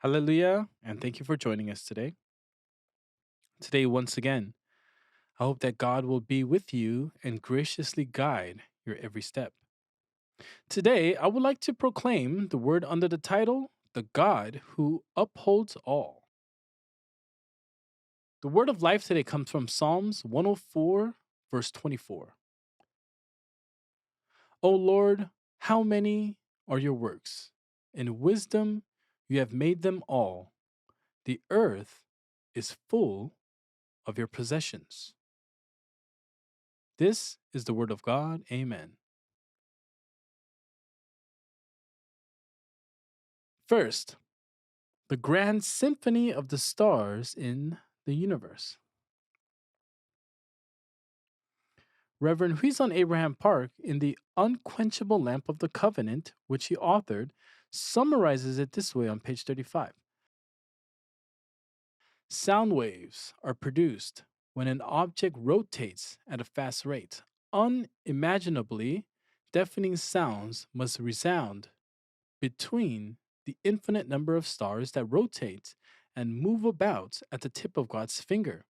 Hallelujah, and thank you for joining us today. Today, once again, I hope that God will be with you and graciously guide your every step. Today, I would like to proclaim the word under the title, The God Who Upholds All. The word of life today comes from Psalms 104, verse 24. O Lord, how many are your works? In wisdom you have made them all. The earth is full of your possessions. This is the word of God. Amen. First, the grand symphony of the stars in the universe. Reverend Huizon Abraham Park, in The Unquenchable Lamp of the Covenant, which he authored, summarizes it this way on page 35. Sound waves are produced when an object rotates at a fast rate. Unimaginably deafening sounds must resound between the infinite number of stars that rotate and move about at the tip of God's finger.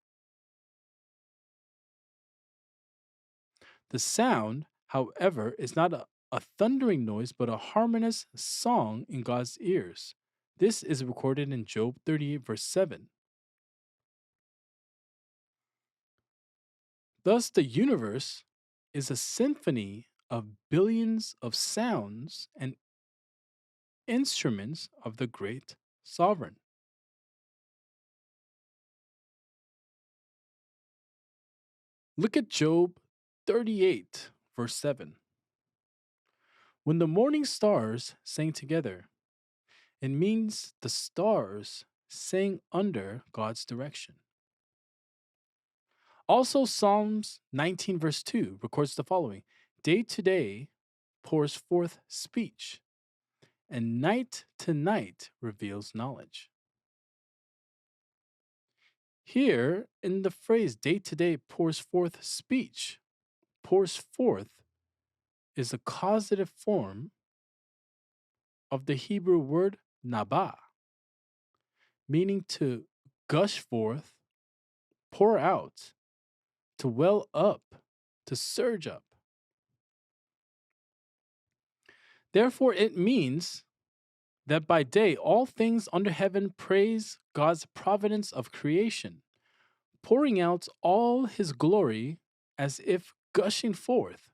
The sound, however, is not a thundering noise but a harmonious song in God's ears. This is recorded in Job 38, verse 7. Thus, the universe is a symphony of billions of sounds and instruments of the great sovereign. Look at Job 38, verse 7. When the morning stars sang together, it means the stars sang under God's direction. Also, Psalms 19, verse 2 records the following: Day to day pours forth speech, and night to night reveals knowledge. Here, in the phrase day to day pours forth speech, pours forth is a causative form of the Hebrew word nabah, meaning to gush forth, pour out, to well up, to surge up. Therefore, it means that by day all things under heaven praise God's providence of creation, pouring out all his glory as if gushing forth,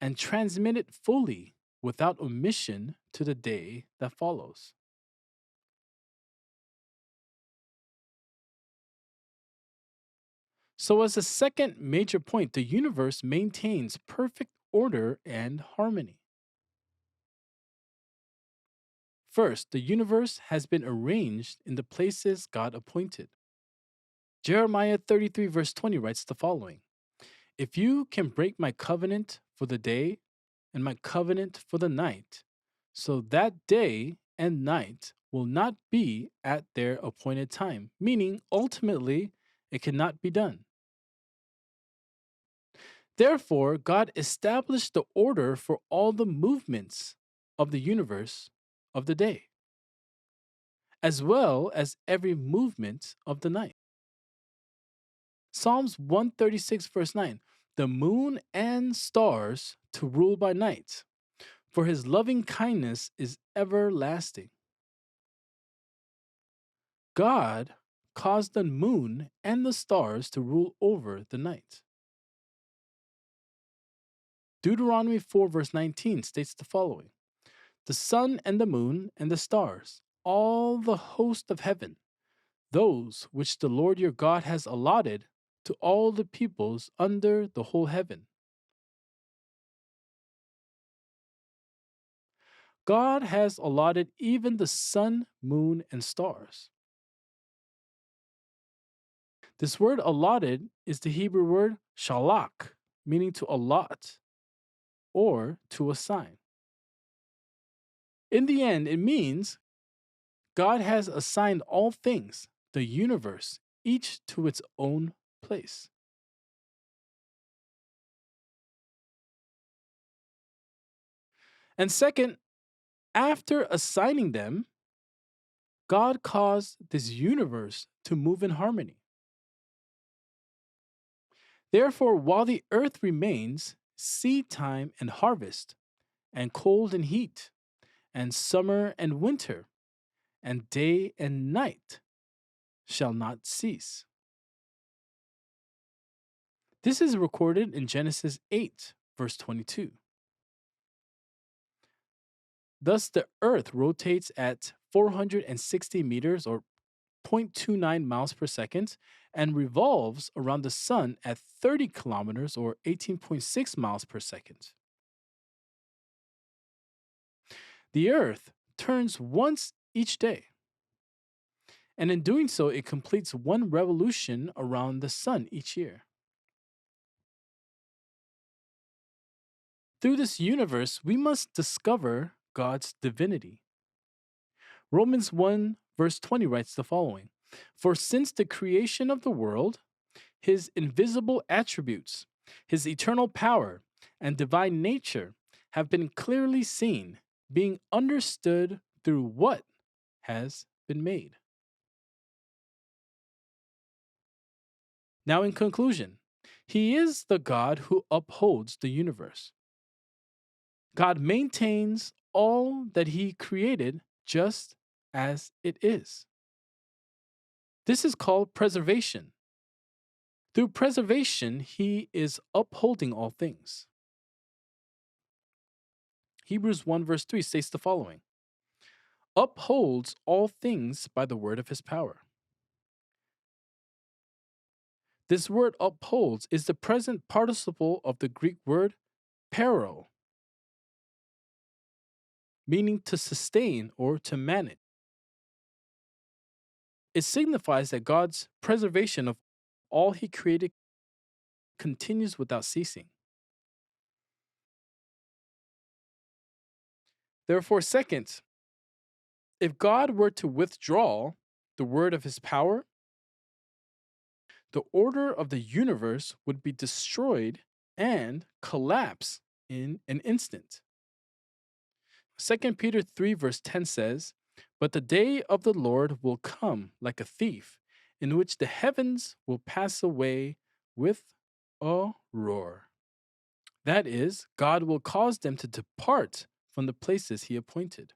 and transmit it fully without omission to the day that follows. So, as a second major point, the universe maintains perfect order and harmony. First, the universe has been arranged in the places God appointed. Jeremiah 33, verse 20 writes the following: If you can break my covenant for the day and my covenant for the night, so that day and night will not be at their appointed time, meaning ultimately it cannot be done. Therefore, God established the order for all the movements of the universe of the day, as well as every movement of the night. Psalms 136, verse 9: The moon and stars to rule by night, for his loving kindness is everlasting. God caused the moon and the stars to rule over the night. Deuteronomy 4, verse 19 states the following: The sun and the moon and the stars, all the host of heaven, those which the Lord your God has allotted to all the peoples under the whole heaven. God has allotted even the sun, moon, and stars. This word allotted is the Hebrew word shalak, meaning to allot or to assign. In the end, it means God has assigned all things, the universe, each to its own place. And second, after assigning them, God caused this universe to move in harmony. Therefore, while the earth remains, seed time and harvest, and cold and heat, and summer and winter, and day and night shall not cease. This is recorded in Genesis 8, verse 22. Thus, the earth rotates at 460 meters or 0.29 miles per second and revolves around the sun at 30 kilometers or 18.6 miles per second. The earth turns once each day, and in doing so, it completes one revolution around the sun each year. Through this universe, we must discover God's divinity. Romans 1, verse 20 writes the following: For since the creation of the world, his invisible attributes, his eternal power, and divine nature have been clearly seen, being understood through what has been made. Now, in conclusion, he is the God who upholds the universe. God maintains all that he created just as it is. This is called preservation. Through preservation, he is upholding all things. Hebrews 1 verse 3 states the following: upholds all things by the word of his power. This word upholds is the present participle of the Greek word pero, meaning to sustain or to manage. It signifies that God's preservation of all he created continues without ceasing. Therefore, second, if God were to withdraw the word of his power, the order of the universe would be destroyed and collapse in an instant. 2 Peter 3 verse 10 says, But the day of the Lord will come like a thief, in which the heavens will pass away with a roar. That is, God will cause them to depart from the places he appointed.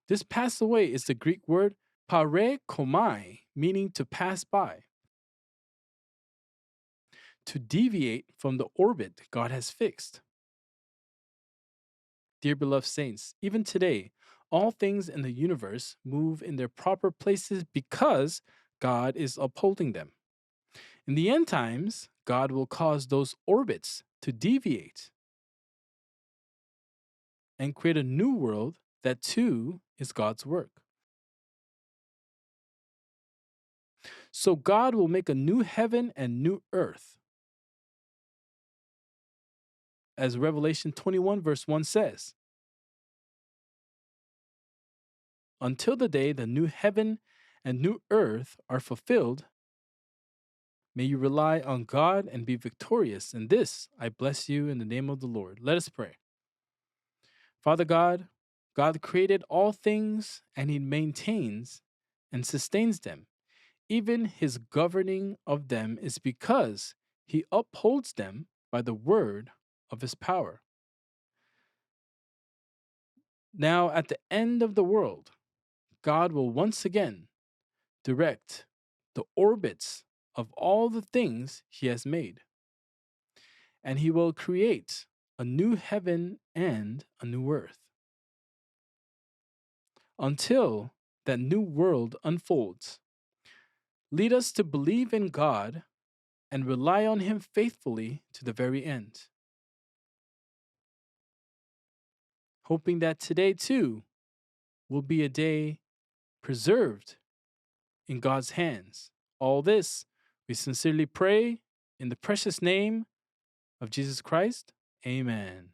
This pass away is the Greek word parekomai, meaning to pass by, to deviate from the orbit God has fixed. Dear beloved saints, even today, all things in the universe move in their proper places because God is upholding them. In the end times, God will cause those orbits to deviate and create a new world that too is God's work. So God will make a new heaven and new earth. As Revelation 21 verse 1 says, until the day the new heaven and new earth are fulfilled, may you rely on God and be victorious. In this, I bless you in the name of the Lord. Let us pray. Father God, God created all things and he maintains and sustains them. Even his governing of them is because he upholds them by the word of his power. Now, at the end of the world, God will once again direct the orbits of all the things he has made. And he will create a new heaven and a new earth. Until that new world unfolds, lead us to believe in God and rely on him faithfully to the very end. Hoping that today too will be a day preserved in God's hands. All this we sincerely pray in the precious name of Jesus Christ. Amen.